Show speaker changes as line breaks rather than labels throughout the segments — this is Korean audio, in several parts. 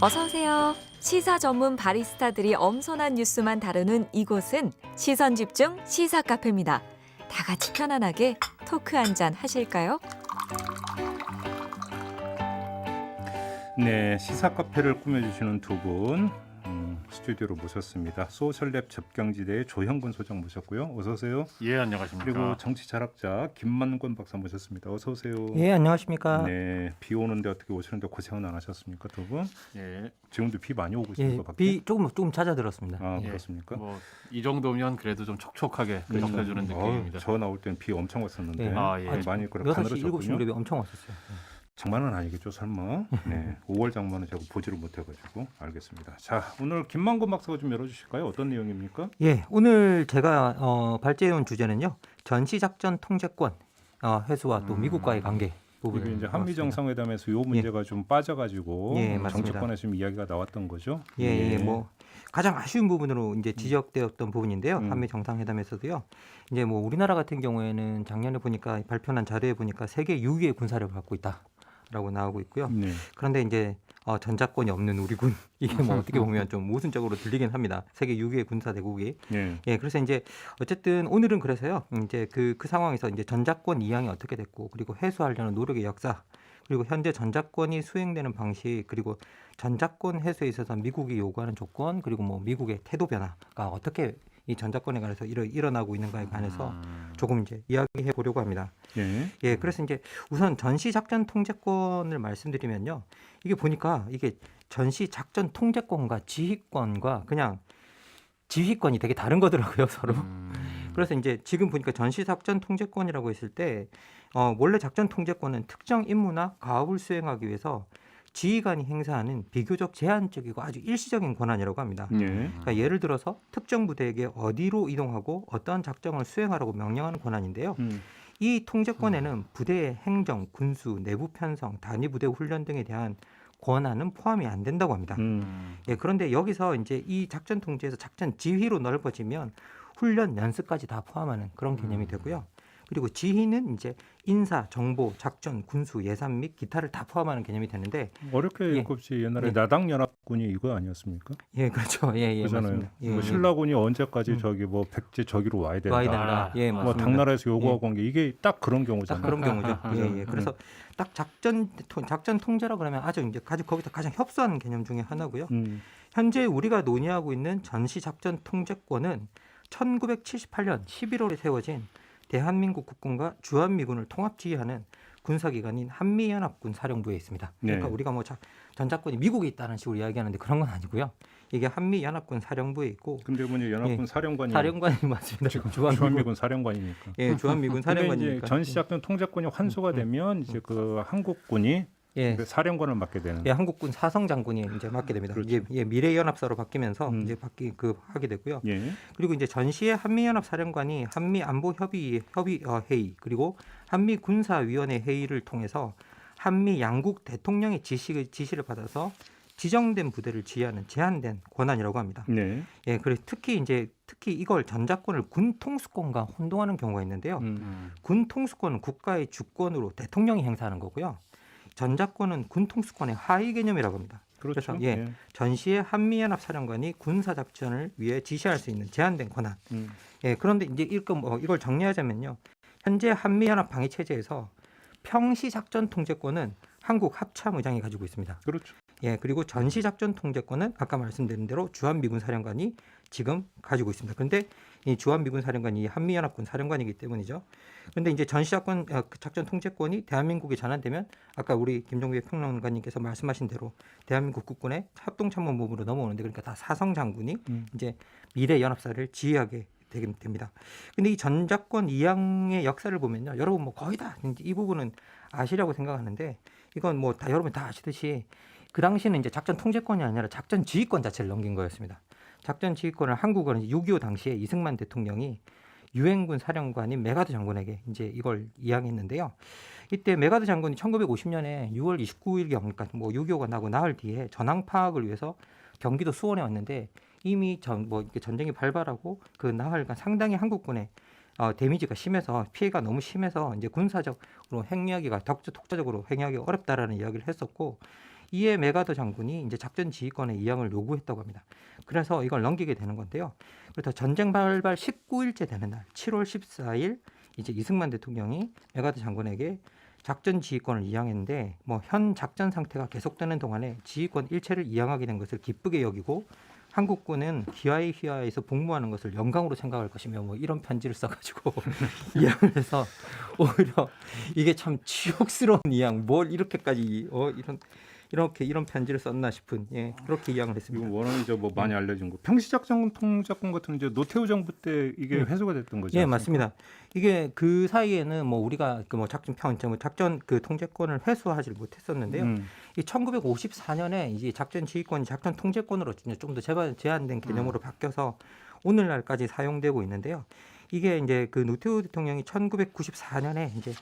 어서 오세요. 시사 전문 바리스타들이 엄선한 뉴스만 다루는 이곳은 시선 집중 시사 카페입니다. 다 같이 편안하게 토크 한 잔 하실까요?
네, 시사 카페를 꾸며주시는 두 분 스튜디오로 모셨습니다. 소셜랩 접경지대의 조형근 소장 모셨고요. 어서 오세요.
예, 안녕하십니까.
그리고 정치 철학자 김만권 박사 모셨습니다. 어서 오세요.
예, 안녕하십니까.
네, 비 오는데 어떻게 오시는데 고생은 안 하셨습니까, 두 분?
예,
지금도 비 많이 오고
예,
있습니까, 밖에?
비 조금 잦아들었습니다.
아,
예.
그렇습니까?
뭐 이 정도면 그래도 좀 촉촉하게 덮여주는 느낌입니다.
저 나올 때는 비 엄청 왔었는데
예.
아, 예.
많이 그래
6시, 7시
가늘어졌군요.
무렵에 엄청 왔었어요.
장마는 아니겠죠, 설마. 네, 5월 장마는 제가 보지를 못해가지고 알겠습니다. 자, 오늘 김만권 박사가 좀 열어주실까요? 어떤 내용입니까?
예, 오늘 제가 발제해온 주제는요. 전시작전 통제권 회수와 또 미국과의 관계 부분을
이게 이제 한미
나왔습니다.
정상회담에서 이 문제가 좀 빠져가지고
예, 맞습니다.
정치권에서 좀 이야기가 나왔던 거죠.
예, 뭐 가장 아쉬운 부분으로 이제 지적되었던 부분인데요.
음.
한미 정상회담에서도요. 이제 뭐 우리나라 같은 경우에는 작년에 보니까 발표한 자료에 보니까 세계 6위의 군사력을 갖고 있다라고 나오고 있고요.
네.
그런데 이제 전자권이 없는 우리 군 이게 뭐 어떻게 보면 좀 모순적으로 들리긴 합니다. 세계 6위의 군사 대국이.
네.
예, 그래서 이제 어쨌든 오늘은 그래서요. 이제 그 상황에서 이제 전자권 이양이 어떻게 됐고 그리고 회수하려는 노력의 역사 그리고 현재 전자권이 수행되는 방식 그리고 전자권 해소에 있어서 미국이 요구하는 조건 그리고 뭐 미국의 태도 변화가 어떻게 이 전자권에 관해서 일어나고 있는가에 관해서 조금 이제 이야기해 보려고 합니다.
네.
예, 그래서 이제 우선 전시 작전 통제권을 말씀드리면요. 이게 보니까 이게 전시 작전 통제권과 지휘권과 그냥 지휘권이 되게 다른 거더라고요, 서로. 그래서 이제 지금 보니까 전시 작전 통제권이라고 했을 때 원래 작전 통제권은 특정 임무나 가업을 수행하기 위해서 지휘관이 행사하는 비교적 제한적이고 아주 일시적인 권한이라고 합니다.
네.
그러니까 예를 들어서 특정 부대에게 어디로 이동하고 어떤 작전을 수행하라고 명령하는 권한인데요. 이 통제권에는 부대의 행정, 군수, 내부 편성, 단위 부대 훈련 등에 대한 권한은 포함이 안 된다고 합니다. 예, 그런데 여기서 이제 이 작전 통제에서 작전 지휘로 넓어지면 훈련, 연습까지 다 포함하는 그런 개념이 되고요. 그리고 지휘는 이제 인사, 정보, 작전, 군수, 예산 및 기타를 다 포함하는 개념이 되는데
어렵게
예.
읽읍시 옛날에
예.
나당연합군이 이거 아니었습니까?
예, 그렇죠. 예,
그잖아요.
맞습니다. 예,
뭐
예.
신라군이 언제까지 저기 뭐 백제 저기로 와야 된다.
와야 된다. 예,
뭐
맞습니다.
당나라에서 요구하고 한 게 이게 딱 그런 경우잖아요.
딱 그런 경우죠. 예, 예.
네.
그래서 딱 작전 통제라 그러면 아주 이제 거기서 가장 협소한 개념 중에 하나고요. 현재 우리가 논의하고 있는 전시 작전 통제권은 1978년 11월에 세워진 대한민국 국군과 주한미군을 통합 지휘하는 군사기관인 한미연합군 사령부에 있습니다. 그러니까
네.
우리가 뭐 전자권이 미국에 있다는 식으로 이야기하는데 그런 건 아니고요. 이게 한미연합군 사령부에 있고
근데 뭐냐 연합군
예.
사령관이
사령관이 맞습니다. 지금
주한미군 사령관이니까.
예, 주한미군
근데 이제
사령관이니까.
전시작전 통제권이 환수가 되면 이제 그 한국군이
예.
그 사령관을 맡게 되는.
예, 한국군 사성 장군이 이제 맡게 됩니다.
그렇죠.
이제 예, 미래연합사로 바뀌면서
음.
이제 하게 되고요.
예.
그리고 이제 전시의 한미연합 사령관이 한미 안보 협의 회의 그리고 한미 군사위원회 회의를 통해서 한미 양국 대통령의 지시를 받아서 지정된 부대를 지휘하는 제한된 권한이라고 합니다.
네.
예, 그래서 특히 이걸 전자권을 군 통수권과 혼동하는 경우가 있는데요. 군 통수권은 국가의 주권으로 대통령이 행사하는 거고요. 전자권은 군 통수권의 하위 개념이라고 합니다.
그렇죠.
그래서 예, 전시의 한미연합 사령관이 군사 작전을 위해 지시할 수 있는 제한된 권한. 예, 그런데 이제 이걸 정리하자면요. 현재 한미연합 방위 체제에서 평시 작전 통제권은 한국 합참의장이 가지고 있습니다.
그렇죠.
예, 그리고 전시 작전 통제권은 아까 말씀드린 대로 주한미군 사령관이 지금 가지고 있습니다. 그런데 이 주한미군 사령관이 한미연합군 사령관이기 때문이죠. 그런데 이제 전시 작전 통제권이 대한민국에 전환되면 아까 우리 김종배 평론가님께서 말씀하신 대로 대한민국 국군의 합동참모본부로 넘어오는데 그러니까 다 사성 장군이 이제 미래 연합사를 지휘하게 됩니다. 근데 이 전자권 이양의 역사를 보면요, 여러분 뭐 거의 다 이 부분은 아시라고 생각하는데 이건 뭐 다 여러분 다 아시듯이 그 당시는 이제 작전 통제권이 아니라 작전 지휘권 자체를 넘긴 거였습니다. 작전 지휘권을 한국은 6.25 당시에 이승만 대통령이 유엔군 사령관인 메가드 장군에게 이제 이걸 이양했는데요. 이때 메가드 장군이 1950년에 6월 29일경, 그러니까 뭐 6.25가 나고 나흘 뒤에 전황 파악을 위해서 경기도 수원에 왔는데 이미 전쟁이 발발하고 그 나흘간 상당히 한국군의 데미지가 심해서 피해가 너무 심해서 이제 군사적으로 독자적으로 행위하기 어렵다라는 이야기를 했었고 이에 메가더 장군이 이제 작전 지휘권의 이양을 요구했다고 합니다. 그래서 이걸 넘기게 되는 건데요. 그래서 전쟁 발발 19일째 되는 날 7월 14일 이제 이승만 대통령이 메가더 장군에게 작전 지휘권을 이양했는데 뭐 현 작전 상태가 계속되는 동안에 지휘권 일체를 이양하게 된 것을 기쁘게 여기고 한국군은 기아의 휘하에서 복무하는 것을 영광으로 생각할 것이며 뭐 이런 편지를 써가지고 이양을 해서 오히려 이게 참 치욕스러운 이양 뭘 이렇게까지 이런 편지를 썼나 싶은 그렇게 이양을
이거
했습니다.
워낙 이제 뭐 많이 알려진 거. 평시작전 통작권 같은 이제 노태우 정부 때 이게 회수가 됐던 거죠.
예, 맞습니다. 이게 그 사이에는 뭐 우리가 그 뭐 작전 그 통제권을 회수하지 못했었는데요. 이 1954년에 이제 작전 지휘권이 작전 통제권으로 좀 더 제한된 개념으로 바뀌어서 오늘날까지 사용되고 있는데요. 이게 이제 그 노태우 대통령이 1994년에 이제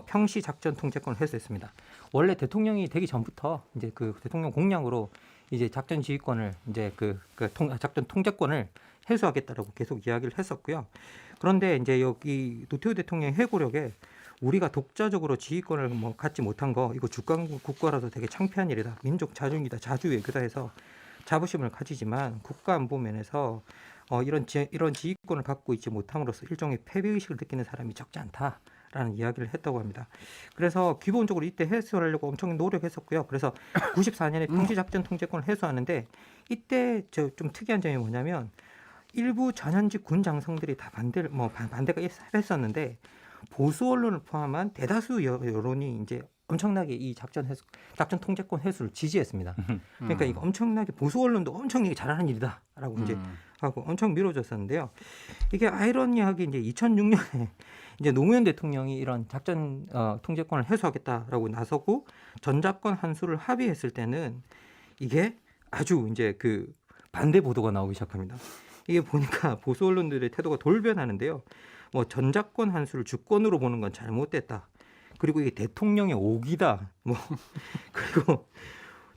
평시 작전 통제권을 회수했습니다. 원래 대통령이 되기 전부터 이제 그 대통령 공약으로 이제 작전 지휘권을 이제 작전 통제권을 해소하겠다라고 계속 이야기를 했었고요. 그런데 이제 여기 노태우 대통령 회고록에 우리가 독자적으로 지휘권을 뭐 갖지 못한 거 이거 주권 국가라서 되게 창피한 일이다. 민족 자중이다. 자주외교다 해서 자부심을 가지지만 국가 안보 면에서 이런 지휘권을 갖고 있지 못함으로써 일종의 패배 의식을 느끼는 사람이 적지 않다라는 이야기를 했다고 합니다. 그래서 기본적으로 이때 해소하려고 엄청 노력했었고요. 그래서 94년에 평시작전 통제권을 해소하는데 이때 좀 특이한 점이 뭐냐면 일부 전현직 군 장성들이 다 반대가 했었는데 보수 언론을 포함한 대다수 여론이 이제 엄청나게 이 작전 통제권 회수를 지지했습니다. 그러니까 이거 엄청나게 보수 언론도 엄청 이게 잘하는 일이다라고 이제 하고 엄청 밀어줬었는데요. 이게 아이러니하게 이제 2006년에 이제 노무현 대통령이 이런 작전 통제권을 해소하겠다라고 나서고 전작권 한수를 합의했을 때는 이게 아주 이제 그 반대 보도가 나오기 시작합니다. 이게 보니까 보수 언론들의 태도가 돌변하는데요. 뭐 전작권 한수를 주권으로 보는 건 잘못됐다. 그리고 이게 대통령의 오기다. 뭐 그리고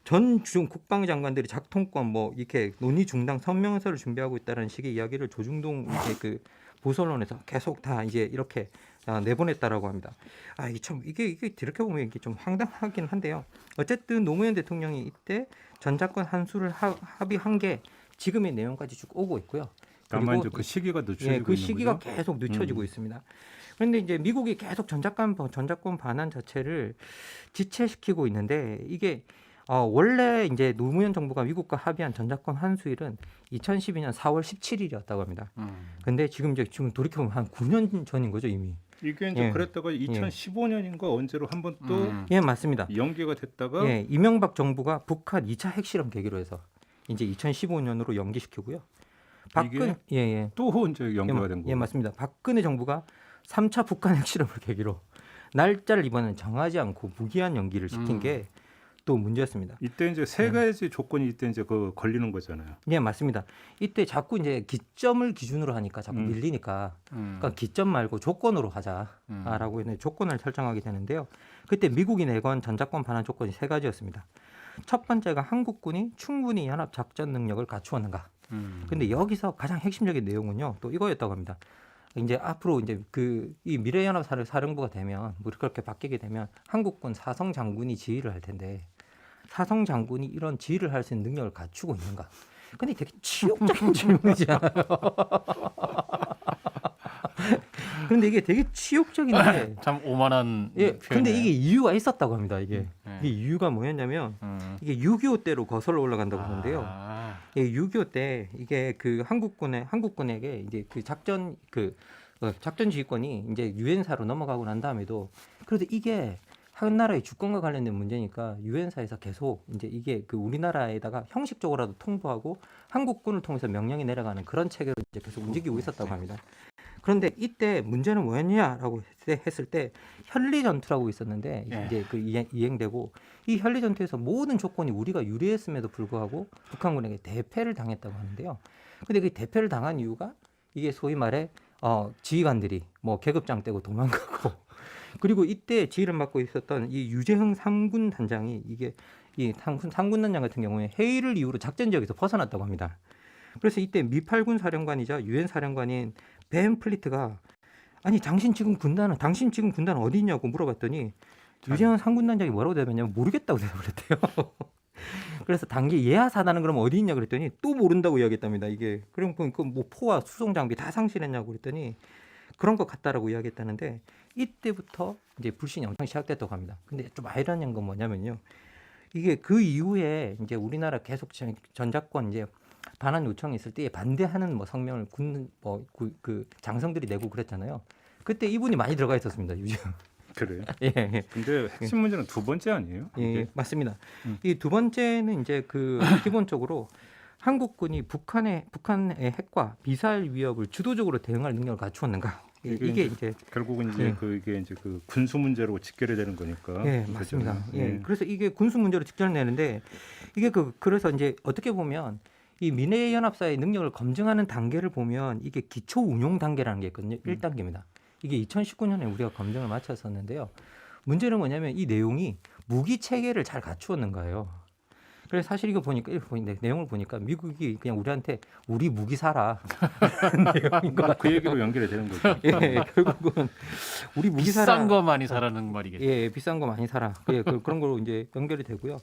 전 국방장관들이 작통권 뭐 이렇게 논의 중단 성명서를 준비하고 있다는 식의 이야기를 조중동 이제 그 보수 언론에서 계속 다 이제 이렇게 내보냈다라고 합니다. 이게 이렇게 보면 이게 좀 황당하긴 한데요. 어쨌든 노무현 대통령이 이때 전작권 한수를 합의한 게 지금의 내용까지 쭉 오고 있고요.
다만 이제 그 시기가 늦춰지고
그
있는
시기가
거죠?
계속 늦춰지고 있습니다. 그런데 이제 미국이 계속 전작권 반환 자체를 지체시키고 있는데 이게 원래 이제 노무현 정부가 미국과 합의한 전작권 환수일은 2012년 4월 17일이었다고 합니다. 근데 지금 돌이켜보면 한 9년 전인 거죠 이미.
이게 이제 그랬다가 2015년인가 언제로 한번 또
맞습니다.
연기가 됐다가
이명박 정부가 북한 2차 핵실험 계기로 해서 이제 2015년으로 연기시키고요.
또 이제 연기가 된 거예요.
맞습니다. 박근혜 정부가 3차 북한 핵실험을 계기로 날짜를 이번엔 정하지 않고 무기한 연기를 시킨 게 또 문제였습니다.
이때 이제 세 가지 조건이 이때 이제 걸리는 거잖아요.
맞습니다. 이때 자꾸 이제 기점을 기준으로 하니까 자꾸 밀리니까 그러니까 기점 말고 조건으로 하자라고 해서 조건을 설정하게 되는데요. 그때 미국이 내건 전작권 반환 조건이 세 가지였습니다. 첫 번째가 한국군이 충분히 연합 작전 능력을 갖추었는가. 근데 여기서 가장 핵심적인 내용은요, 또 이거였다고 합니다. 이제 앞으로 이제 이 미래연합 사령부가 되면 뭐 그렇게 바뀌게 되면 한국군 사성 장군이 지휘를 할 텐데 사성 장군이 이런 지휘를 할 수 있는 능력을 갖추고 있는가? 근데 되게 치욕적인 질문이지 않아요? 그런데 이게 되게 치욕적인데
참 오만한
근데 이게 이유가 있었다고 합니다. 이게 이유가 뭐였냐면 이게 6.25 때로 거슬러 올라간다고 하는데요. 6.25 때 이게 그 한국군에게 이제 그 작전 지휘권이 이제 유엔사로 넘어가고 난 다음에도 그래도 이게 한 나라의 주권과 관련된 문제니까 유엔사에서 계속 이제 이게 그 우리나라에다가 형식적으로라도 통보하고 한국군을 통해서 명령이 내려가는 그런 체계로 이제 계속 움직이고 있었다고 합니다. 그런데 이때 문제는 뭐였냐라고 했을 때 현리 전투라고 있었는데 이제 그 이행되고 이 현리 전투에서 모든 조건이 우리가 유리했음에도 불구하고 북한군에게 대패를 당했다고 하는데요. 근데 그 대패를 당한 이유가 이게 소위 말해 지휘관들이 뭐 계급장 떼고 도망가고 그리고 이때 지휘를 맡고 있었던 이 유재흥 상군 단장이 이게 이 상군 단장 같은 경우에 해이를 이유로 작전 지역에서 벗어났다고 합니다. 그래서 이때 미8군 사령관이자 유엔 사령관인 벤 플리트가 아니 당신 지금 군단 어디 있냐고 물어봤더니 유재흥 상군 단장이 뭐라고 대답했냐면 모르겠다고 대답을 했대요. 그래서 단계 예하 4단은 그럼 어디 있냐 그랬더니 또 모른다고 이야기했답니다. 이게 그럼 그뭐 포와 수송 장비 다 상실했냐고 그랬더니 그런 것 같다라고 이야기했다는데 이때부터 이제 불신이 엄청 시작됐다고 합니다. 근데 좀 아이러니한 건 뭐냐면요. 이게 그 이후에 이제 우리나라 계속 전작권 이제 반환 요청이 있을 때 반대하는 뭐 성명을 굳는 그 장성들이 내고 그랬잖아요. 그때 이분이 많이 들어가 있었습니다. 요즘.
그래요.
예, 예.
근데 핵심 문제는 두 번째 아니에요?
예,
이게?
맞습니다. 이 두 번째는 이제 그 기본적으로 한국군이 북한의 핵과 미사일 위협을 주도적으로 대응할 능력을 갖추었는가? 이게 이제
결국은 이제
예.
이게 이제 그 군수 문제로 직결이 되는 거니까.
예,
그죠?
맞습니다. 예.
예.
그래서 이게 군수 문제로 직결되는데 이게 그래서 이제 어떻게 보면 이 미래 연합사의 능력을 검증하는 단계를 보면 이게 기초 운용 단계라는 게 있거든요. 1단계입니다. 이게 2019년에 우리가 검증을 마쳤었는데요. 문제는 뭐냐면 이 내용이 무기 체계를 잘 갖추었는가요? 그래서 사실 이거 보니까 내용을 보니까 미국이 그냥 우리한테 우리 무기 사라 내용인 것
그 얘기로 연결이 되는 거죠.
예, 결국은 우리 무기 사라.
비싼 거 많이 사라는 말이겠죠.
예, 비싼 거 많이 사라. 예, 그런 걸로 이제 연결이 되고요.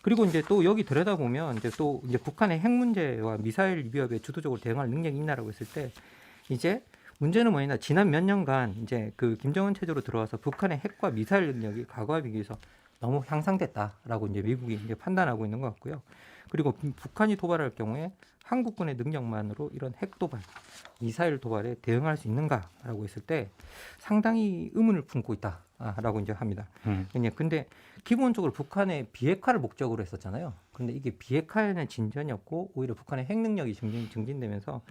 그리고 이제 또 여기 들여다 보면 이제 또 이제 북한의 핵 문제와 미사일 위협에 주도적으로 대응할 능력이 있나라고 했을 때 이제 문제는 뭐냐 지난 몇 년간 이제 그 김정은 체제로 들어와서 북한의 핵과 미사일 능력이 과거와 비교해서 너무 향상됐다라고 이제 미국이 이제 판단하고 있는 것 같고요. 그리고 북한이 도발할 경우에 한국군의 능력만으로 이런 핵 도발, 미사일 도발에 대응할 수 있는가라고 했을 때 상당히 의문을 품고 있다라고 이제 합니다. 근데 기본적으로 북한의 비핵화를 목적으로 했었잖아요. 그런데 이게 비핵화에는 진전이었고 오히려 북한의 핵 능력이 증진되면서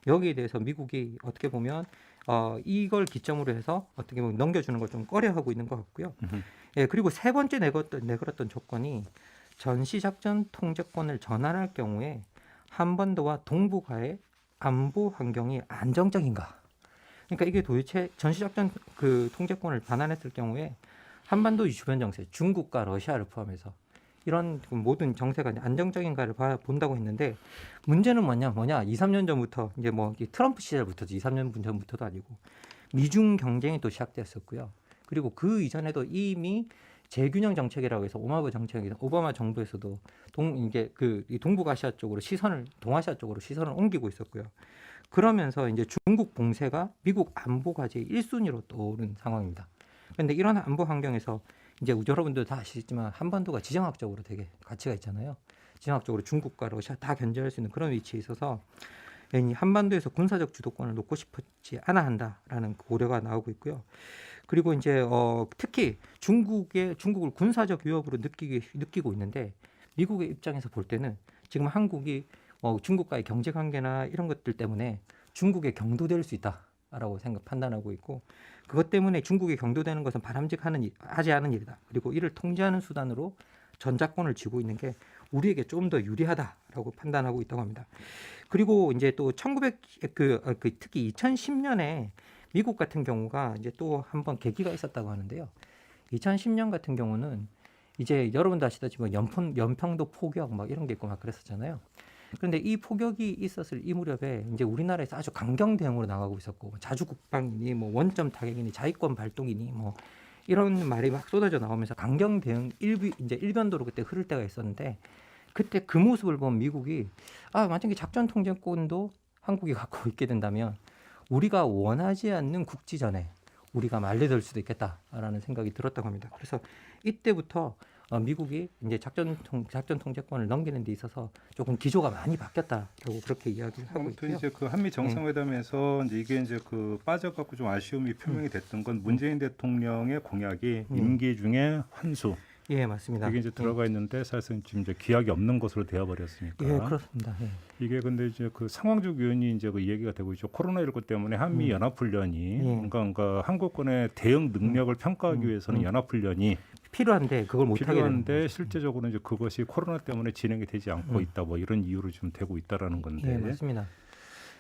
여기에 대해서 미국이 어떻게 보면 이걸 기점으로 해서 어떻게 보면 넘겨주는 걸 좀 꺼려하고 있는 것 같고요. 예, 그리고 세 번째 내걸었던 조건이 전시작전 통제권을 전환할 경우에 한반도와 동북아의 안보 환경이 안정적인가? 그러니까 이게 도대체 전시작전 그 통제권을 반환했을 경우에 한반도 주변 정세, 중국과 러시아를 포함해서 이런 모든 정세가 안정적인가를 본다고 했는데 문제는 뭐냐 2, 3년 전부터 이제 뭐 트럼프 시절부터죠. 2, 3년 전부터도 아니고 미중 경쟁이 또 시작됐었고요. 그리고 그 이전에도 이미 재균형 정책이라고 해서 오바마 정부에서도 이제 이 동북아시아 쪽으로 동아시아 쪽으로 시선을 옮기고 있었고요. 그러면서 이제 중국 봉쇄가 미국 안보 과제의 1순위로 떠오른 상황입니다. 그런데 이런 안보 환경에서 이제 여러분들 다 아시겠지만 한반도가 지정학적으로 되게 가치가 있잖아요. 지정학적으로 중국과 러시아 다 견제할 수 있는 그런 위치에 있어서 한반도에서 군사적 주도권을 놓고 싶지 않아 한다라는 고려가 나오고 있고요. 그리고 이제 특히 중국을 군사적 위협으로 느끼고 있는데 미국의 입장에서 볼 때는 지금 한국이 중국과의 경제 관계나 이런 것들 때문에 중국에 경도될 수 있다라고 판단하고 있고 그것 때문에 중국에 경도되는 것은 하지 않은 일이다. 그리고 이를 통제하는 수단으로 전작권을 쥐고 있는 게 우리에게 좀 더 유리하다라고 판단하고 있다고 합니다. 그리고 이제 또 특히 2010년에 미국 같은 경우가 이제 또 한번 계기가 있었다고 하는데요. 2010년 같은 경우는 이제 여러분도 아시다시피 연평도 포격 막 이런 게 있고 막 그랬었잖아요. 그런데 이 포격이 있었을 이 무렵에 이제 우리나라에서 아주 강경 대응으로 나가고 있었고 자주국방이니 뭐 원점 타격이니 자위권 발동이니 뭐 이런 말이 막 쏟아져 나오면서 강경 대응 이제 일변도로 그때 흐를 때가 있었는데 그때 그 모습을 본 미국이 만약에 작전 통제권도 한국이 갖고 있게 된다면 우리가 원하지 않는 국지전에 우리가 말려들 수도 있겠다라는 생각이 들었다고 합니다. 그래서 이때부터 미국이 이제 작전 통제권을 넘기는 데 있어서 조금 기조가 많이 바뀌었다라고 그렇게 이야기를 하고
아무튼
있고요.
이제 그 한미 정상회담에서 이제 이게 이제 그 빠져갖고 좀 아쉬움이 표명이 됐던 건 문재인 대통령의 공약이 임기 중에 환수.
예, 맞습니다.
이게 이제 들어가 있는데 사실은 지금 이제 기약이 없는 것으로 되어버렸으니까.
예, 그렇습니다. 예.
이게 근데 이제 그 상황적 요인이 이제 그 얘기가 되고 있죠. 코로나19 때문에 한미 연합훈련이 그러니까 한국군의 대응 능력을 평가하기 위해서는 연합훈련이
필요한데 그걸 못 하게
필요한데 실제적으로 이제 그것이 코로나 때문에 진행이 되지 않고 있다. 뭐 이런 이유로 좀 되고 있다라는 건데.
예, 맞습니다.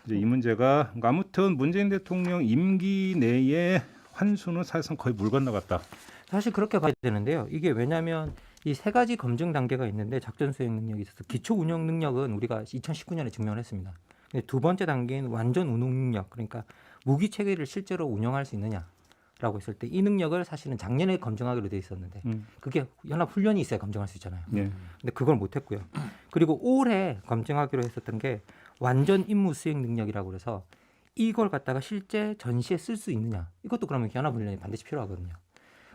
이제 이 문제가 아무튼 문재인 대통령 임기 내에 환수는 사실상 거의 물 건너갔다.
사실 그렇게 봐야 되는데요. 이게 왜냐하면 이 세 가지 검증 단계가 있는데 작전 수행 능력이 있어서 기초 운영 능력은 우리가 2019년에 증명을 했습니다. 근데 두 번째 단계는 완전 운용 능력, 그러니까 무기 체계를 실제로 운영할 수 있느냐. 라고 했을 때 이 능력을 사실은 작년에 검증하기로 돼 있었는데 그게 연합 훈련이 있어야 검증할 수 있잖아요.
예.
근데 그걸 못 했고요. 그리고 올해 검증하기로 했었던 게 완전 임무 수행 능력이라고 그래서 이걸 갖다가 실제 전시에 쓸 수 있느냐. 이것도 그러면 연합 훈련이 반드시 필요하거든요.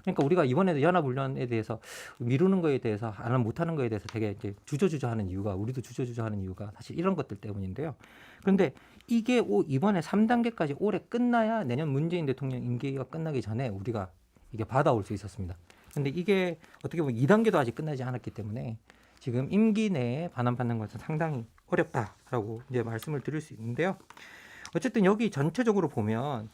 그러니까 우리가 이번에도 연합 훈련에 대해서 미루는 거에 대해서 안 못하는 거에 대해서 되게 이제 주저주저하는 이유가 우리도 주저주저하는 이유가 사실 이런 것들 때문인데요. 그런데 이게 이번에 3단계까지 올해 끝나야 내년 문재인 대통령 임기가 끝나기 전에 우리가 이게 받아올 수 있었습니다. 그런데 이게 어떻게 보면 2단계도 아직 끝나지 않았기 때문에 지금 임기 내에 반환받는 것은 상당히 어렵다라고 이제 말씀을 드릴 수 있는데요. 어쨌든 여기 전체적으로 보면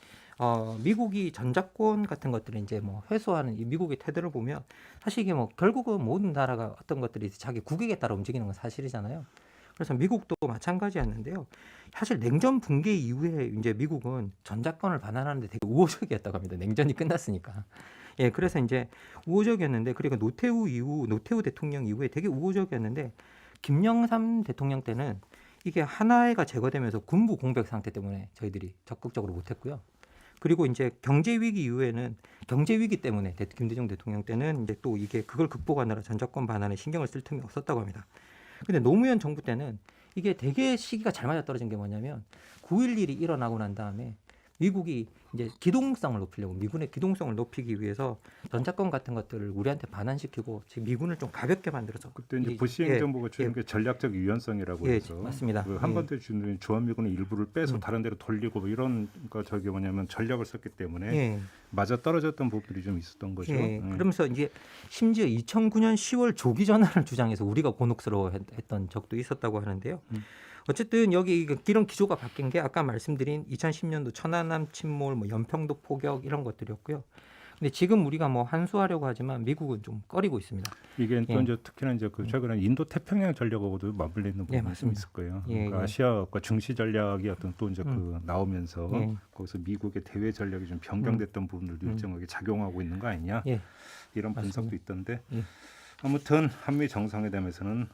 미국이 전작권 같은 것들을 이제 뭐 회수하는 이 미국의 태도를 보면 사실 이게 뭐 결국은 모든 나라가 어떤 것들이 자기 국익에 따라 움직이는 건 사실이잖아요. 그래서 미국도 마찬가지였는데요. 사실 냉전 붕괴 이후에 이제 미국은 전작권을 반환하는데 되게 우호적이었다고 합니다. 냉전이 끝났으니까. 예, 그래서 이제 우호적이었는데 그리고 노태우 대통령 이후에 되게 우호적이었는데 김영삼 대통령 때는 이게 하나회가 제거되면서 군부 공백 상태 때문에 저희들이 적극적으로 못했고요. 그리고 이제 경제 위기 이후에는 경제 위기 때문에 김대중 대통령 때는 이제 또 이게 그걸 극복하느라 전작권 반환에 신경을 쓸 틈이 없었다고 합니다. 근데 노무현 정부 때는 이게 되게 시기가 잘 맞아떨어진 게 뭐냐면 9.11이 일어나고 난 다음에 미국이 이제 기동성을 높이려고 미군의 기동성을 높이기 위해서 전작권 같은 것들을 우리한테 반환시키고 지금 미군을 좀 가볍게 만들어서
그때 이제 부시 행정부가 주는 게 전략적 유연성이라고 해서
맞습니다.
그 한반도에 주는 주한미군의 일부를 빼서 다른 데로 돌리고 뭐 이런 거 저기 뭐냐면 전략을 썼기 때문에 맞아 떨어졌던 부분들이 좀 있었던 거죠.
그러면서 이제 심지어 2009년 10월 조기 전환을 주장해서 우리가 곤혹스러워했던 적도 있었다고 하는데요. 어쨌든 여기 이런 기조가 바뀐 게 아까 말씀드린 2010년도 천안함 침몰, 뭐 연평도 포격 이런 것들이었고요. 근데 지금 우리가 뭐 한수하려고 하지만 미국은 좀 꺼리고 있습니다.
이게 또 이제 특히나 이제 그 최근에 인도 태평양 전략하고도 맞물려 있는 부분이 좀 있을 거예요. 그러니까 아시아과 중시 전략이 어떤 또 이제 그 나오면서 거기서 미국의 대외 전략이 좀 변경됐던 부분들도 일정하게 작용하고 있는 거 아니냐 이런 분석도 있던데 아무튼 한미 정상회담에서는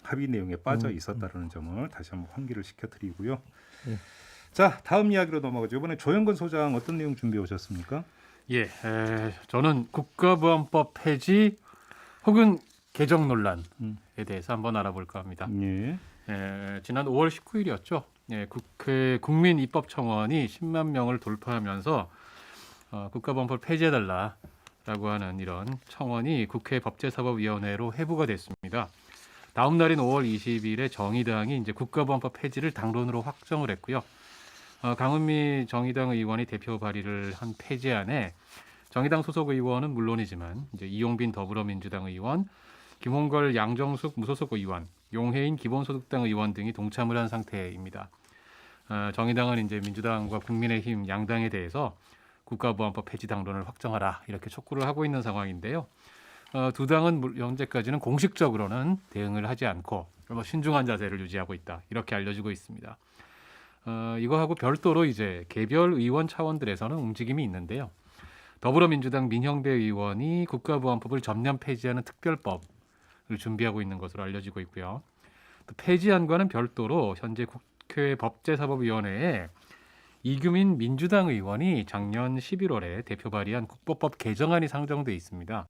합의 내용에 빠져 있었다는 점을 다시 한번 환기를 시켜드리고요. 자, 다음 이야기로 넘어가죠. 이번에 조영근 소장 어떤 내용 준비해 오셨습니까?
예, 저는 국가보안법 폐지 혹은 개정 논란에 대해서 한번 알아볼까 합니다. 지난 5월 19일이었죠. 국회 국민입법청원이 10만 명을 돌파하면서 국가보안법 폐지해달라라고 하는 이런 청원이 국회 법제사법위원회로 회부가 됐습니다. 다음 날인 5월 20일에 정의당이 이제 국가보안법 폐지를 당론으로 확정을 했고요. 강은미 정의당 의원이 대표 발의를 한 폐지안에 정의당 소속 의원은 물론이지만 이제 이용빈 더불어민주당 의원, 김홍걸 양정숙 무소속 의원, 용해인 기본소득당 의원 등이 동참을 한 상태입니다. 정의당은 이제 민주당과 국민의힘 양당에 대해서 국가보안법 폐지 당론을 확정하라 이렇게 촉구를 하고 있는 상황인데요. 두 당은 현재까지는 공식적으로는 대응을 하지 않고 신중한 자세를 유지하고 있다 이렇게 알려지고 있습니다. 이거하고 별도로 이제 개별 의원 차원들에서는 움직임이 있는데요. 더불어민주당 민형배 의원이 국가보안법을 전면 폐지하는 특별법을 준비하고 있는 것으로 알려지고 있고요. 또 폐지안과는 별도로 현재 국회 법제사법위원회에 이규민 민주당 의원이 작년 11월에 대표 발의한 국보법 개정안이 상정돼 있습니다.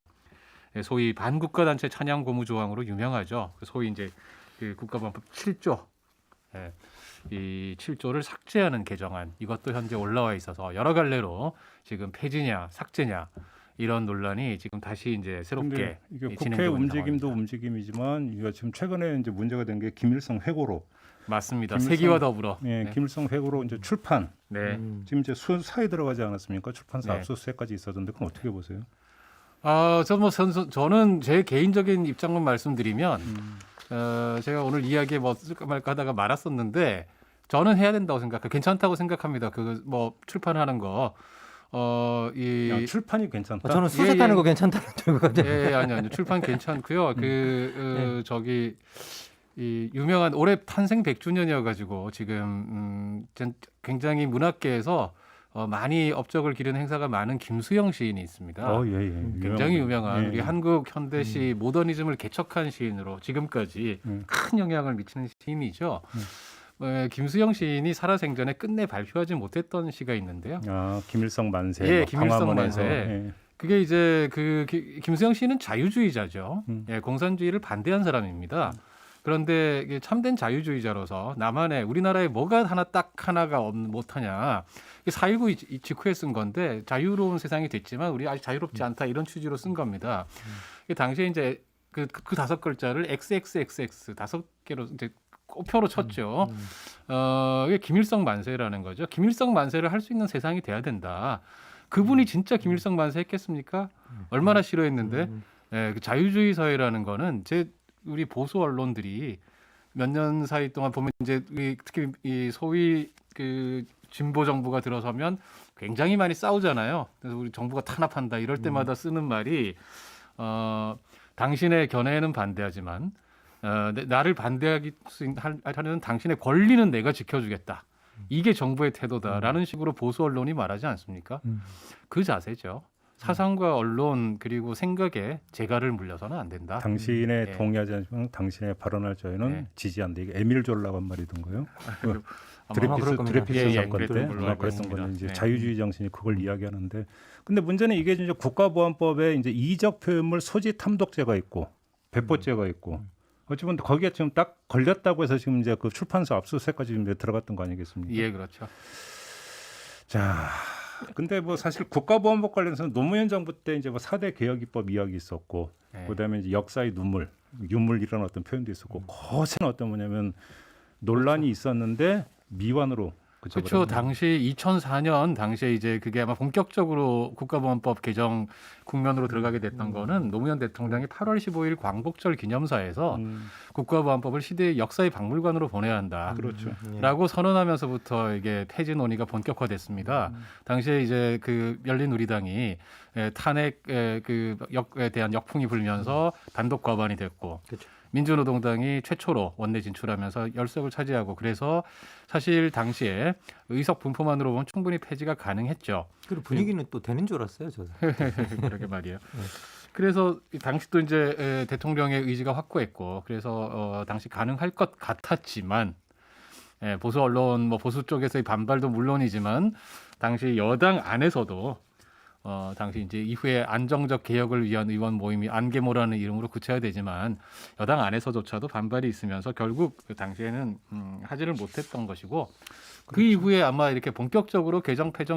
소위 반국가단체 찬양 고무 조항으로 유명하죠. 소위 이제 그 국가보안법 7조, 이 7조를 삭제하는 개정안 이것도 현재 올라와 있어서 여러 갈래로 지금 폐지냐 삭제냐 이런 논란이 지금 다시 이제 새롭게
이게 국회
진행되고 있는
움직임도
상황입니다.
움직임이지만 이거 지금 최근에 이제 문제가 된 게 김일성 회고로
맞습니다. 세기와 더불어
김일성 회고로 이제 출판 지금 이제 수사에 들어가지 않았습니까? 출판사 압수수색까지 있었는데 그건 어떻게 보세요?
저는 제 개인적인 입장만 말씀드리면 제가 오늘 이야기에 뭐 쓸까 말까 하다가 말았었는데 저는 해야 된다고 생각해요. 괜찮다고 생각합니다. 그 뭐 출판하는 거.
출판이 괜찮다.
저는 수색하는 거 괜찮다는 줄 거거든요.
아니요. 출판 괜찮고요. 저기 이 유명한 올해 탄생 100주년이어 가지고 지금 굉장히 문학계에서 많이 업적을 기른 행사가 많은 김수영 시인이 있습니다. 굉장히 유명한 우리 한국 현대시 모더니즘을 개척한 시인으로 지금까지 큰 영향을 미치는 시인이죠. 김수영 시인이 살아생전에 끝내 발표하지 못했던 시가 있는데요.
김일성 만세.
예, 김일성 만세.
예.
그게 이제 김수영 시인은 자유주의자죠. 예, 공산주의를 반대한 사람입니다. 그런데 이게 참된 자유주의자로서 남한에 우리나라에 뭐가 하나가 못하냐. 4.19 직후에 쓴 건데 자유로운 세상이 됐지만 우리 아직 자유롭지 않다 이런 취지로 쓴 겁니다. 당시에 이제 그 5글자를 XXXX 5개로 이제 표로 쳤죠. 이게 김일성 만세라는 거죠. 김일성 만세를 할 수 있는 세상이 돼야 된다. 그분이 진짜 김일성 만세 했겠습니까? 얼마나 싫어했는데. 그 자유주의 사회라는 거는 우리 보수 언론들이 몇 년 사이 동안 보면 이제 특히 이 소위 그 진보 정부가 들어서면 굉장히 많이 싸우잖아요. 그래서 우리 정부가 탄압한다 이럴 때마다 쓰는 말이 당신의 견해에는 반대하지만 나를 반대하는 당신의 권리는 내가 지켜주겠다. 이게 정부의 태도다라는 식으로 보수 언론이 말하지 않습니까? 그 자세죠. 사상과 언론 그리고 생각에 재갈을 물려서는 안 된다.
당신의 동의하지 않으면 당신의 발언할 자에는 지지한다. 이게 에밀 졸라고 한 말이던가요? 드레피스 사건 때 아마 그랬던 거는 이제 자유주의 정신이 그걸 이야기하는데, 근데 문제는 이게 이제 국가보안법에 이제 이적 표현물 소지 탐독죄가 있고 배포죄가 있고. 어찌보면 거기에 지금 딱 걸렸다고 해서 지금 이제 그 출판사 압수수색까지 지금 들어갔던 거 아니겠습니까?
예, 그렇죠.
자, 근데 뭐 사실 국가보안법 관련해서는 노무현 정부 때 이제 뭐 4대 개혁 입법 이야기 있었고, 그다음에 이제 역사의 유물 이런 어떤 표현도 있었고, 거센 어떤 뭐냐면 논란이 있었는데 미완으로.
그렇죠. 당시 2004년 당시에 이제 그게 아마 본격적으로 국가보안법 개정 국면으로 들어가게 됐던 거는 노무현 대통령이 8월 15일 광복절 기념사에서 국가보안법을 시대의 역사의 박물관으로 보내야 한다.
그렇죠.
라고 선언하면서부터 이게 폐지 논의가 본격화됐습니다. 당시에 이제 그 열린우리당이 탄핵에 대한 역풍이 불면서 단독 과반이 됐고,
그렇죠.
민주노동당이 최초로 원내 진출하면서 열석을 차지하고, 그래서 사실 당시에 의석 분포만으로 보면 충분히 폐지가 가능했죠.
그리고 분위기는 또 되는 줄 알았어요, 저도.
그러게 말이에요. 그래서 당시 또 이제 대통령의 의지가 확고했고, 그래서 당시 가능할 것 같았지만, 보수 언론, 보수 쪽에서의 반발도 물론이지만 당시 여당 안에서도 당시 이제 이후에 안정적 개혁을 위한 의원 모임이 안개모라는 이름으로 구체화되지만 여당 안에서조차도 반발이 있으면서 결국 그 당시에는 하지를 못했던 것이고, 그 이후에 아마 이렇게 본격적으로 개정 폐지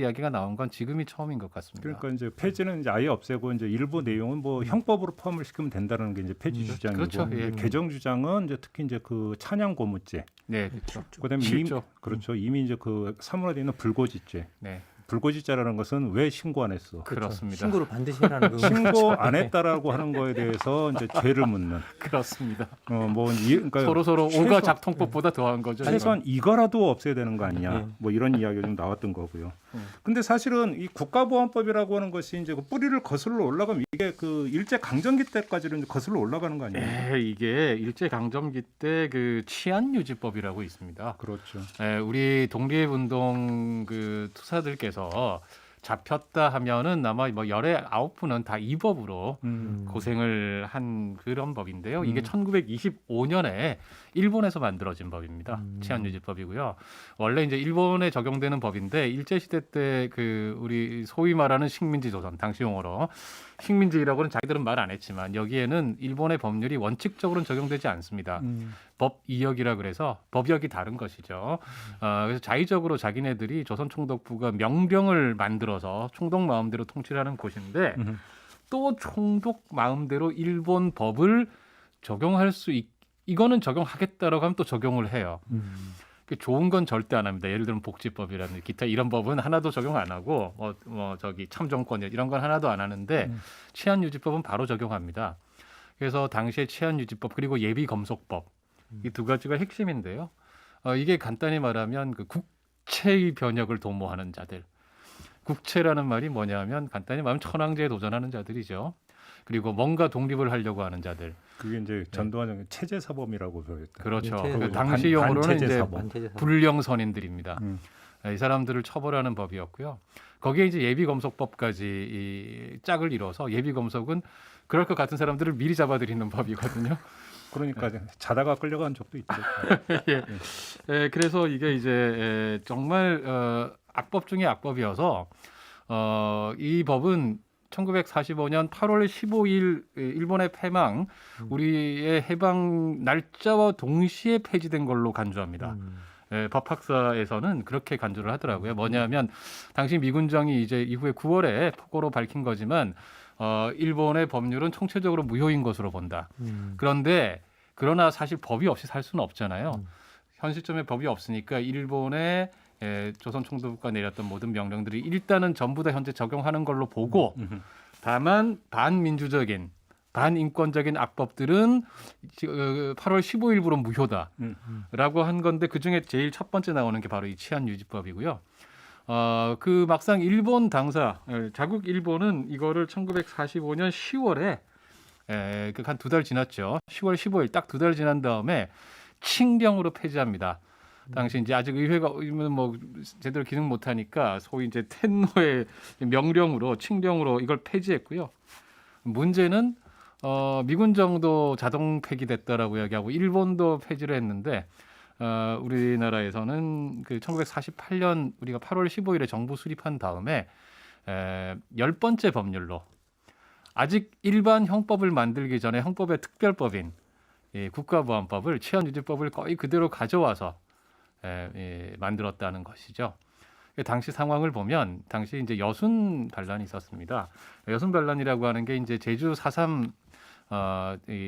이야기가 나온 건 지금이 처음인 것 같습니다.
그러니까 이제 폐지는 이제 아예 없애고 이제 일부 내용은 뭐 형법으로 포함을 시키면 된다는 게 이제 폐지 주장이고,
그렇죠. 예.
개정 주장은 이제 특히 이제 그 찬양 고무죄,
네, 그렇죠.
그다음에 이미 이제 그 사문화되어 있는 불고지죄.
네.
불고지죄라는 것은 왜 신고 안 했어?
그렇습니다.
신고를 반드시 해라는 거.
신고 안 했다라고 하는 거에 대해서 이제 죄를 묻는.
그렇습니다.
그러니까
서로 오가 작통법보다 더한 거죠.
최소한 이거라도 없애야 되는 거 아니냐? 뭐 이런 이야기가 좀 나왔던 거고요. 근데 사실은 이 국가보안법이라고 하는 것이 이제 그 뿌리를 거슬러 올라가면 이게 그 일제 강점기 때까지는 거슬러 올라가는 거 아니에요?
이게 일제 강점기 때 그 치안유지법이라고 있습니다.
그렇죠.
우리 독립운동 그 투사들께서 잡혔다 하면은 아마 뭐 19분은 다 이 법으로 고생을 한 그런 법인데요. 이게 1925년에 일본에서 만들어진 법입니다. 치안유지법이고요. 원래 이제 일본에 적용되는 법인데 일제 시대 때 그 우리 소위 말하는 식민지 조선, 당시 용어로 식민지라고는 자기들은 말 안 했지만 여기에는 일본의 법률이 원칙적으로는 적용되지 않습니다. 법이역이라 그래서 법역이 다른 것이죠. 그래서 자의적으로 자기네들이 조선총독부가 명령을 만들어서 총독 마음대로 통치하는 곳인데 또 총독 마음대로 일본 법을 적용할 수 이거는 적용하겠다라고 하면 또 적용을 해요. 좋은 건 절대 안 합니다. 예를 들면 복지법이라는 기타 이런 법은 하나도 적용 안 하고 참정권 이런 건 하나도 안 하는데 치안유지법은 바로 적용합니다. 그래서 당시에 치안유지법 그리고 예비검속법 이 두 가지가 핵심인데요. 이게 간단히 말하면 그 국체의 변혁을 도모하는 자들. 국체라는 말이 뭐냐면 간단히 말하면 천황제에 도전하는 자들이죠. 그리고 뭔가 독립을 하려고 하는 자들.
그게 이제 전두환 체제 사범이라고 표현했다.
그렇죠. 그 당시 용어로는 이제 불령 선인들입니다. 이 사람들을 처벌하는 법이었고요. 거기에 이제 예비검속법까지 짝을 이뤄서 예비검속은 그럴 것 같은 사람들을 미리 잡아들이는 법이거든요.
그러니까 자다가 끌려간 적도 있죠.
예. 그래서 이게 이제 정말 악법 중에 악법이어서 이 법은 1945년 8월 15일 일본의 패망, 우리의 해방 날짜와 동시에 폐지된 걸로 간주합니다. 법학사에서는 그렇게 간주를 하더라고요. 뭐냐면 당시 미군정이 이제 이후에 9월에 폭고로 밝힌 거지만 일본의 법률은 총체적으로 무효인 것으로 본다. 그러나 사실 법이 없이 살 수는 없잖아요. 현 시점에 법이 없으니까 일본의 조선 총독부가 내렸던 모든 명령들이 일단은 전부 다 현재 적용하는 걸로 보고 다만 반민주적인 반인권적인 악법들은 8월 15일부로 무효다라고 한 건데 그중에 제일 첫 번째 나오는 게 바로 이 치안유지법이고요. 그 막상 일본 당사 자국 일본은 이거를 1945년 10월에 한 2달 지났죠. 10월 15일 딱 2달 지난 다음에 칙령으로 폐지합니다. 당시 이제 아직 의회가 뭐 제대로 기능 못하니까 소위 이제 텐노의 명령으로 칙령으로 이걸 폐지했고요. 문제는 미군정도 자동 폐기됐다라고 이야기하고 일본도 폐지를 했는데 우리나라에서는 그 1948년 우리가 8월 15일에 정부 수립한 다음에 10번째 법률로 아직 일반 형법을 만들기 전에 형법의 특별법인 국가보안법을 치안유지법을 거의 그대로 가져와서 만들었다는 것이죠. 당시 상황을 보면 당시 이제 여순 반란이 있었습니다. 여순 반란이라고 하는 게 이제 제주 4.3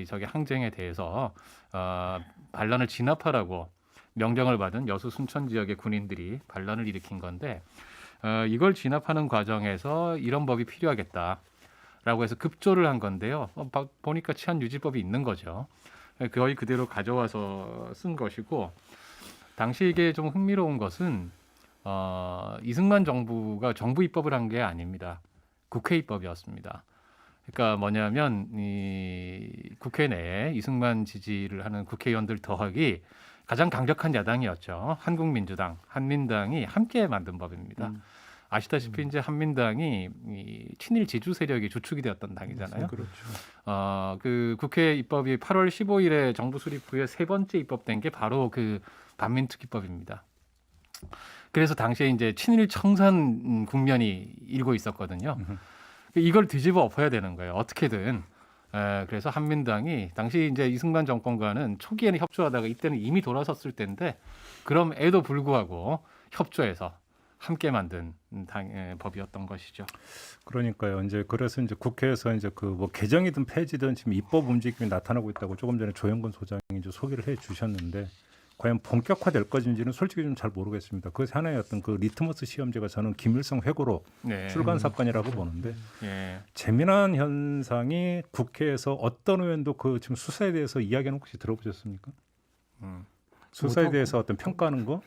저기 항쟁에 대해서 반란을 진압하라고 명령을 받은 여수 순천 지역의 군인들이 반란을 일으킨 건데 이걸 진압하는 과정에서 이런 법이 필요하겠다라고 해서 급조를 한 건데요. 보니까 치안유지법이 있는 거죠. 거의 그대로 가져와서 쓴 것이고 당시 이게 좀 흥미로운 것은 이승만 정부가 정부 입법을 한 게 아닙니다. 국회 입법이었습니다. 그러니까 뭐냐면 이 국회 내에 이승만 지지를 하는 국회의원들 더하기 가장 강력한 야당이었죠. 한국민주당, 한민당이 함께 만든 법입니다. 아시다시피 이제 한민당이 이 친일 지주 세력이 주축이 되었던 당이잖아요.
그렇죠.
그 국회 입법이 8월 15일에 정부 수립 후에 세 번째 입법된 게 바로 그 반민특위법입니다. 그래서 당시에 이제 친일 청산 국면이 일고 있었거든요. 이걸 뒤집어 엎어야 되는 거예요. 어떻게든. 그래서 한민당이 당시 이제 이승만 정권과는 초기에는 협조하다가 이때는 이미 돌아섰을 때인데 그럼에도 불구하고 협조해서 함께 만든 법이었던 것이죠.
그러니까요. 이제 그래서 이제 국회에서 이제 그 뭐 개정이든 폐지든 지금 입법 움직임이 나타나고 있다고 조금 전에 조영근 소장이 이제 소개를 해주셨는데 과연 본격화될 것인지는 솔직히 좀 잘 모르겠습니다. 그것이 하나의 어떤 그 리트머스 시험제가 저는 김일성 회고로 출간 사건이라고 보는데 재미난 현상이 국회에서 어떤 의원도 그 지금 수사에 대해서 이야기는 혹시 들어보셨습니까? 수사에 대해서 어떤 평가하는 거?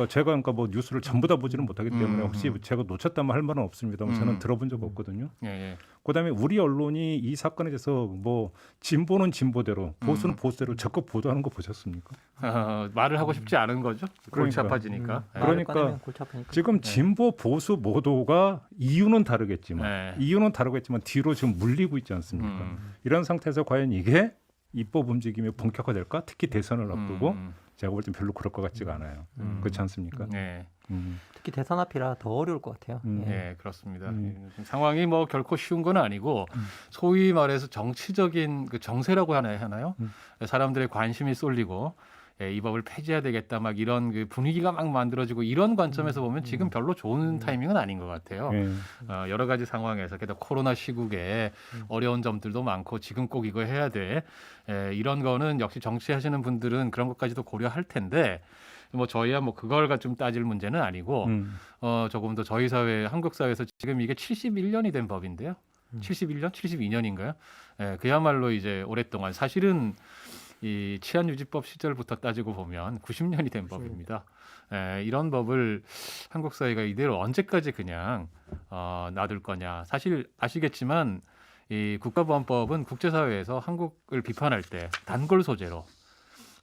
제가 그러니까 뭐 뉴스를 전부 다 보지는 못하기 때문에 혹시 제가 놓쳤다면 할 말은 없습니다만 저는 들어본 적 없거든요. 그다음에 우리 언론이 이 사건에 대해서 뭐 진보는 진보대로 보수는 보수대로 적극 보도하는 거 보셨습니까?
말을 하고 싶지 않은 거죠. 골치 아파지니까.
그러니까 지금 진보 보수 모두가 이유는 다르겠지만 뒤로 지금 물리고 있지 않습니까? 이런 상태에서 과연 이게 입법 움직임이 본격화될까? 특히 대선을 앞두고 제가 볼 땐 별로 그럴 것 같지가 않아요. 그렇지 않습니까?
특히 대선 앞이라 더 어려울 것 같아요.
네, 그렇습니다. 상황이 뭐 결코 쉬운 건 아니고 소위 말해서 정치적인 그 정세라고 하나요? 사람들의 관심이 쏠리고 이 법을 폐지해야 되겠다 막 이런 그 분위기가 막 만들어지고 이런 관점에서 보면 지금 별로 좋은 타이밍은 아닌 것 같아요. 여러 가지 상황에서 게다가 코로나 시국에 어려운 점들도 많고 지금 꼭 이거 해야 돼. 이런 거는 역시 정치하시는 분들은 그런 것까지도 고려할 텐데 뭐 저희야 뭐 그걸 좀 따질 문제는 아니고 조금 더 저희 사회 한국 사회에서 지금 이게 71년이 된 법인데요. 71년, 72년인가요? 그야말로 이제 오랫동안 사실은 이 치안유지법 시절부터 따지고 보면 90년이 된 법입니다. 이런 법을 한국 사회가 이대로 언제까지 그냥 놔둘 거냐. 사실 아시겠지만 이 국가보안법은 국제사회에서 한국을 비판할 때 단골 소재로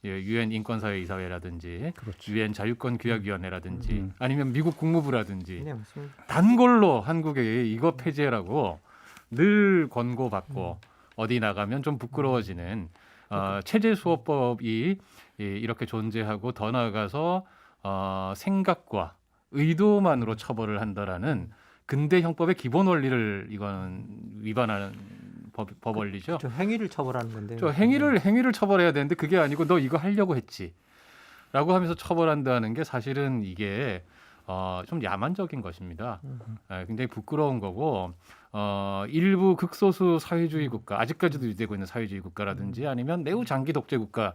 유엔 인권사회이사회라든지 유엔 자유권규약위원회라든지 아니면 미국 국무부라든지 단골로 한국에 이거 폐지해라고 늘 권고받고 어디 나가면 좀 부끄러워지는 체제수호법이 이렇게 존재하고 더 나아가서 생각과 의도만으로 처벌을 한다라는 근대 형법의 기본 원리를 이건 위반하는 법 원리죠.
저 행위를 처벌하는 건데.
저 행위를 처벌해야 되는데 그게 아니고 너 이거 하려고 했지라고 하면서 처벌한다는 게 사실은 이게 좀 야만적인 것입니다. 굉장히 부끄러운 거고 일부 극소수 사회주의 국가, 아직까지도 유지되고 있는 사회주의 국가라든지 아니면 매우 장기 독재 국가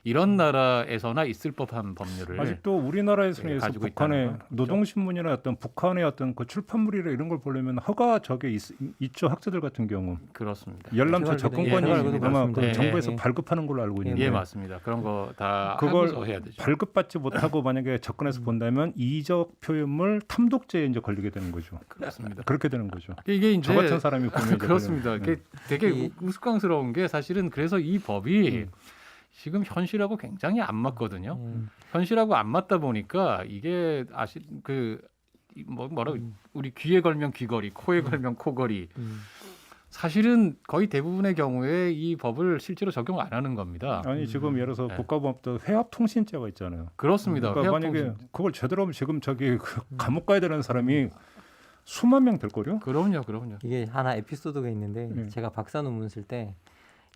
이런 나라에서나 있을 법한 법률을
아직도 우리나라에서는
가지고
북한의 노동신문이나 어떤 북한의 어떤 그 출판물이나 이런 걸 보려면 허가 저게 있죠. 학자들 같은 경우
그렇습니다.
열람처 접근권이 아마 그
네.
정부에서 발급하는 걸로 알고 있는데
예, 맞습니다. 그런 거 다
그걸
하고서 해야 되죠.
발급받지 못하고 만약에 접근해서 본다면 이적 표현물 탐독죄에 이제 걸리게 되는 거죠.
그렇습니다.
그렇게 되는 거죠.
이게 이제
저 같은 사람이 보면 이제
그렇습니다.
걸리는,
이게 되게 우스꽝스러운 게 사실은 그래서 이 법이 지금 현실하고 굉장히 안 맞거든요. 현실하고 안 맞다 보니까 이게 뭐라고 우리 귀에 걸면 귀걸이, 코에 걸면 코걸이. 사실은 거의 대부분의 경우에 이 법을 실제로 적용 안 하는 겁니다.
아니 지금 예를 들어서
네.
국가보안법도 회합통신죄가 있잖아요.
그렇습니다.
그러니까 만약에 그걸 제대로 하면 지금 저기 감옥 가야 되는 사람이 수만 명 될 거요?
그럼요.
이게 하나 에피소드가 있는데
네.
제가 박사 논문 쓸 때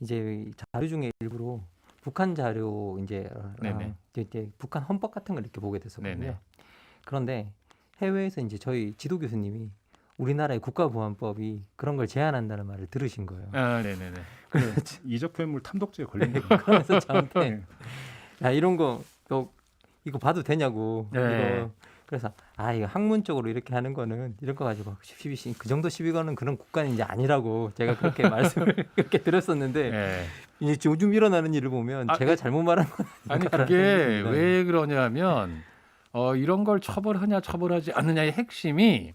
이제 자료 중에 일부러 북한 자료 이제 북한 헌법 같은 걸 이렇게 보게 됐었거든요.
네네.
그런데 해외에서 이제 저희 지도 교수님이 우리나라의 국가보안법이 그런 걸 제한한다는 말을 들으신 거예요.
아, 네네네.
이적 표현물 탐독죄에 걸린 거예요.
그러면서 저한테 야 이런 거 너 이거 봐도 되냐고.
네.
이거 그래서 이거 학문적으로 이렇게 하는 거는 이런 거 가지고 그 정도 시비 거는 그런 국가는 이제 아니라고 제가 그렇게 말씀을 그렇게 드렸었는데
네.
이제 요즘 일어나는 일을 보면 제가 잘못 말한 건
아니 그게 왜 그러냐면 이런 걸 처벌하냐 처벌하지 않느냐의 핵심이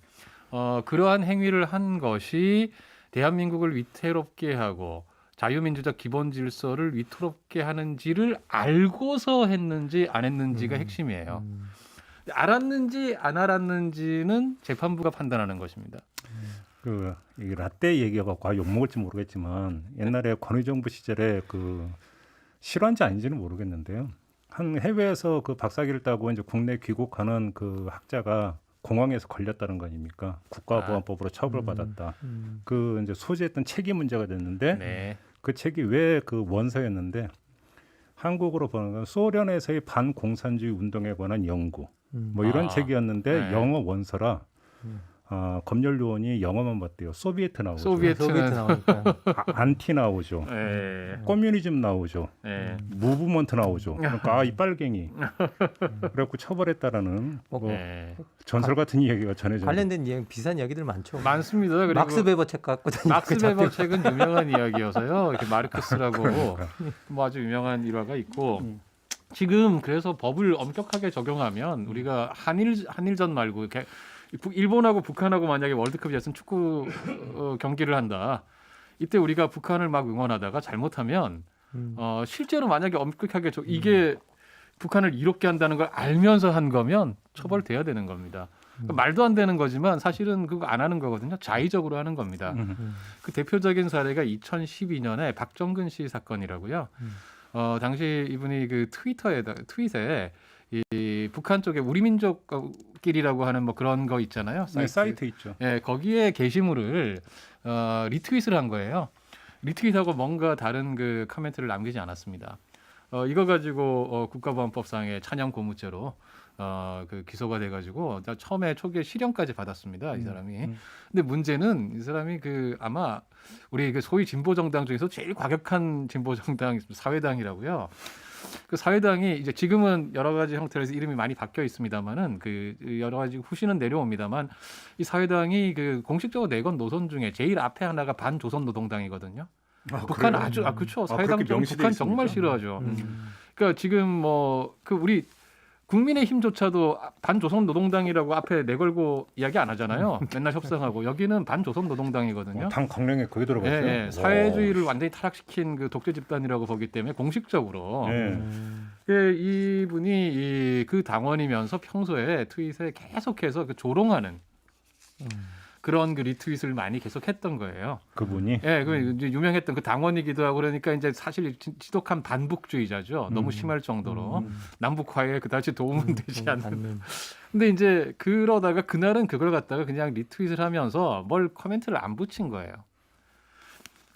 그러한 행위를 한 것이 대한민국을 위태롭게 하고 자유민주적 기본 질서를 위태롭게 하는지를 알고서 했는지 안 했는지가 핵심이에요. 알았는지 안 알았는지는 재판부가 판단하는 것입니다.
이 라떼 얘기가 과연 욕먹을지 모르겠지만 옛날에 권위정부 시절에 실화인지 아닌지는 모르겠는데요. 한 해외에서 그 박사학위를 따고 이제 국내 귀국하는 그 학자가 공항에서 걸렸다는 거 아닙니까? 국가보안법으로 처벌받았다. 그 이제 소지했던 책이 문제가 됐는데
네.
그 책이 왜 그 원서였는데 한국으로 보는 건 소련에서의 반공산주의 운동에 관한 연구 뭐 이런 책이었는데
네.
영어 원서라 검열 요원이 영어만 봤대요. 소비에트 나오죠.
소비에트 나오니까
안티 나오죠.
네.
커뮤니즘 나오죠.
네.
무브먼트 나오죠. 그러니까 이 빨갱이. 그래갖고 처벌했다라는
네.
전설 같은 이야기가 전해져.
관련된 이야기, 비슷한 이야기들 많죠.
많습니다. 그리고
막스 베버 책 갖고
막스 베버 책은 유명한 이야기여서요. 이렇게 마르크스라고 뭐 아주 유명한 일화가 있고 지금 그래서 법을 엄격하게 적용하면 우리가 한일전 말고 이렇게 일본하고 북한하고 만약에 월드컵 예선 축구 경기를 한다. 이때 우리가 북한을 막 응원하다가 잘못하면 실제로 만약에 엄격하게 이게 북한을 이롭게 한다는 걸 알면서 한 거면 처벌돼야 되는 겁니다. 그러니까 말도 안 되는 거지만 사실은 그거 안 하는 거거든요. 자의적으로 하는 겁니다. 그 대표적인 사례가 2012년에 박정근 씨 사건이라고요. 당시 이분이 그 트윗에 이 북한 쪽에 우리 민족끼리라고 하는 뭐 그런 거 있잖아요.
사이트 있죠.
예, 거기에 게시물을 리트윗을 한 거예요. 리트윗하고 뭔가 다른 그 코멘트를 남기지 않았습니다. 이거 가지고 국가보안법상의 찬양 고무죄로 그 기소가 돼가지고 처음에 초기에 실형까지 받았습니다. 이 사람이. 근데 문제는 이 사람이 아마 우리 소위 진보 정당 중에서 제일 과격한 진보 정당 사회당이라고요. 그 사회당이 이제 지금은 여러 가지 형태로서 이름이 많이 바뀌어 있습니다만은 여러 가지 후신은 내려옵니다만 이 사회당이 공식적으로 내건 노선 중에 제일 앞에 하나가 반조선 노동당이거든요. 북한 그렇죠. 사회당은 북한 정말 싫어하죠. 그러니까 지금 우리 국민의힘조차도 반조선 노동당이라고 앞에 내걸고 이야기 안 하잖아요. 맨날 협상하고 여기는 반조선 노동당이거든요.
당 강령에 거기 들어갔어요.
예, 사회주의를 완전히 타락시킨 독재 집단이라고 보기 때문에 공식적으로 이분이 그 당원이면서 평소에 트윗에 계속해서 조롱하는 그런 그 리트윗을 많이 계속했던 거예요.
그분이
예, 그 이제 유명했던 그 당원이기도 하고 그러니까 이제 사실 지독한 반북주의자죠. 너무 심할 정도로 남북화에 그다지 도움은 되지 않는. 근데 이제 그러다가 그날은 그걸 갖다가 그냥 리트윗을 하면서 뭘 코멘트를 안 붙인 거예요.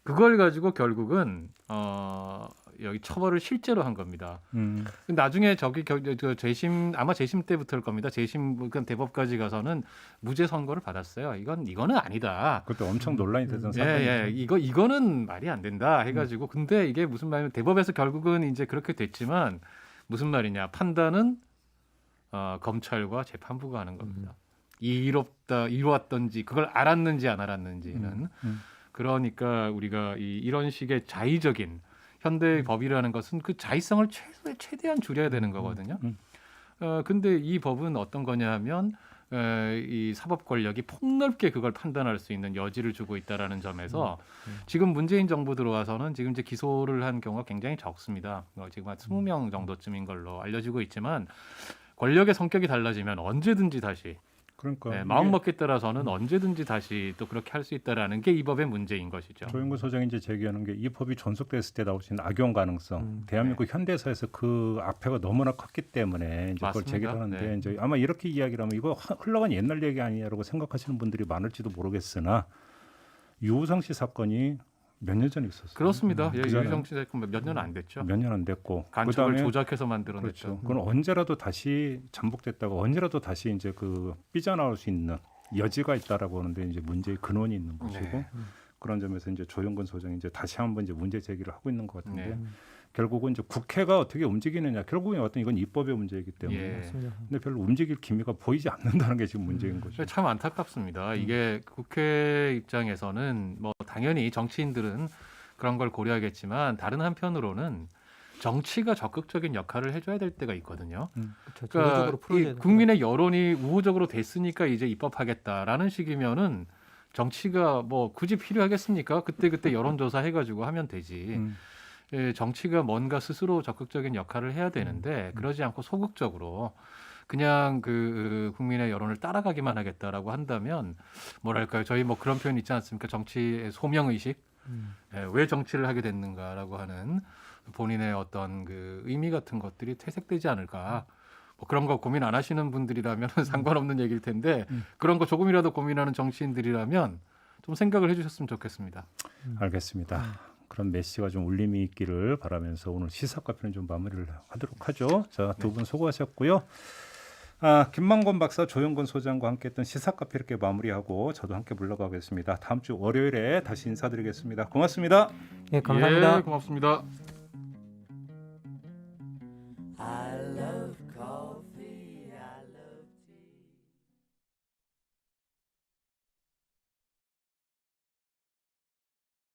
그걸 가지고 결국은 여기 처벌을 실제로 한 겁니다. 나중에 저기 재심 아마 재심 때부터일 겁니다. 재심 대법까지 가서는 무죄 선고를 받았어요. 이거는 아니다.
그것도 엄청 논란이 되던 사건이죠.
예, 이거는 말이 안 된다 해가지고 근데 이게 무슨 말이냐면 대법에서 결국은 이제 그렇게 됐지만 무슨 말이냐 판단은 검찰과 재판부가 하는 겁니다. 이루었던지 그걸 알았는지 안 알았는지는 그러니까 우리가 이런 식의 자의적인 현대의 법이라는 것은 그 자의성을 최대한 줄여야 되는 거거든요. 근데 이 법은 어떤 거냐면 이 사법 권력이 폭넓게 그걸 판단할 수 있는 여지를 주고 있다라는 점에서 지금 문재인 정부 들어와서는 지금 이제 기소를 한 경우가 굉장히 적습니다. 지금 한 20명 정도쯤인 걸로 알려지고 있지만 권력의 성격이 달라지면 언제든지 다시
그러니까
마음먹기에 따라서는 언제든지 다시 또 그렇게 할 수 있다라는 게 이 법의 문제인 것이죠.
조영구 소장이 이제 제기하는 게 이 법이 존속됐을 때 나올 수 있는 악용 가능성, 대한민국 현대사에서 그 앞에가 너무나 컸기 때문에 이제 그걸 제기를 하는데 이제 아마 이렇게 이야기를 하면 이거 흘러간 옛날 얘기 아니냐라고 생각하시는 분들이 많을지도 모르겠으나 유우성 씨 사건이 몇 년 전에 있었어요.
그렇습니다. 유우성 씨 사건 몇 년 안 됐죠.
몇 년 안 됐고
간첩을 조작해서 만들어냈죠.
그렇죠. 그건 언제라도 다시 잠복됐다고 언제라도 다시 이제 그 삐져나올 수 있는 여지가 있다라고 하는데 이제 문제의 근원이 있는 것이고 그런 점에서 이제 조영근 소장이 이제 다시 한번 이제 문제 제기를 하고 있는 것 같은데 결국은 이제 국회가 어떻게 움직이느냐 결국엔 어떤 이건 입법의 문제이기 때문에 근데 별로 움직일 기미가 보이지 않는다는 게 지금 문제인 거죠.
참 안타깝습니다. 이게 국회 입장에서는 뭐 당연히 정치인들은 그런 걸 고려하겠지만 다른 한편으로는 정치가 적극적인 역할을 해줘야 될 때가 있거든요. 그러니까 이 국민의 여론이 우호적으로 됐으니까 이제 입법하겠다라는 식이면은 정치가 뭐 굳이 필요하겠습니까? 그때 여론조사 해가지고 하면 되지. 정치가 뭔가 스스로 적극적인 역할을 해야 되는데 그러지 않고 소극적으로 그냥 그 국민의 여론을 따라가기만 하겠다라고 한다면 뭐랄까요? 저희 뭐 그런 표현 있지 않습니까? 정치의 소명의식. 왜 정치를 하게 됐는가라고 하는 본인의 어떤 그 의미 같은 것들이 퇴색되지 않을까. 뭐 그런 거 고민 안 하시는 분들이라면 상관없는 얘기일 텐데 그런 거 조금이라도 고민하는 정치인들이라면 좀 생각을 해주셨으면 좋겠습니다.
알겠습니다. 그런 메시지가 좀 울림이 있기를 바라면서 오늘 시사카페는 좀 마무리를 하도록 하죠. 자, 두 분 수고하셨고요. 김만권 박사, 조영근 소장과 함께했던 시사카페 이렇게 마무리하고 저도 함께 물러가겠습니다. 다음 주 월요일에 다시 인사드리겠습니다. 고맙습니다.
네, 감사합니다.
고맙습니다.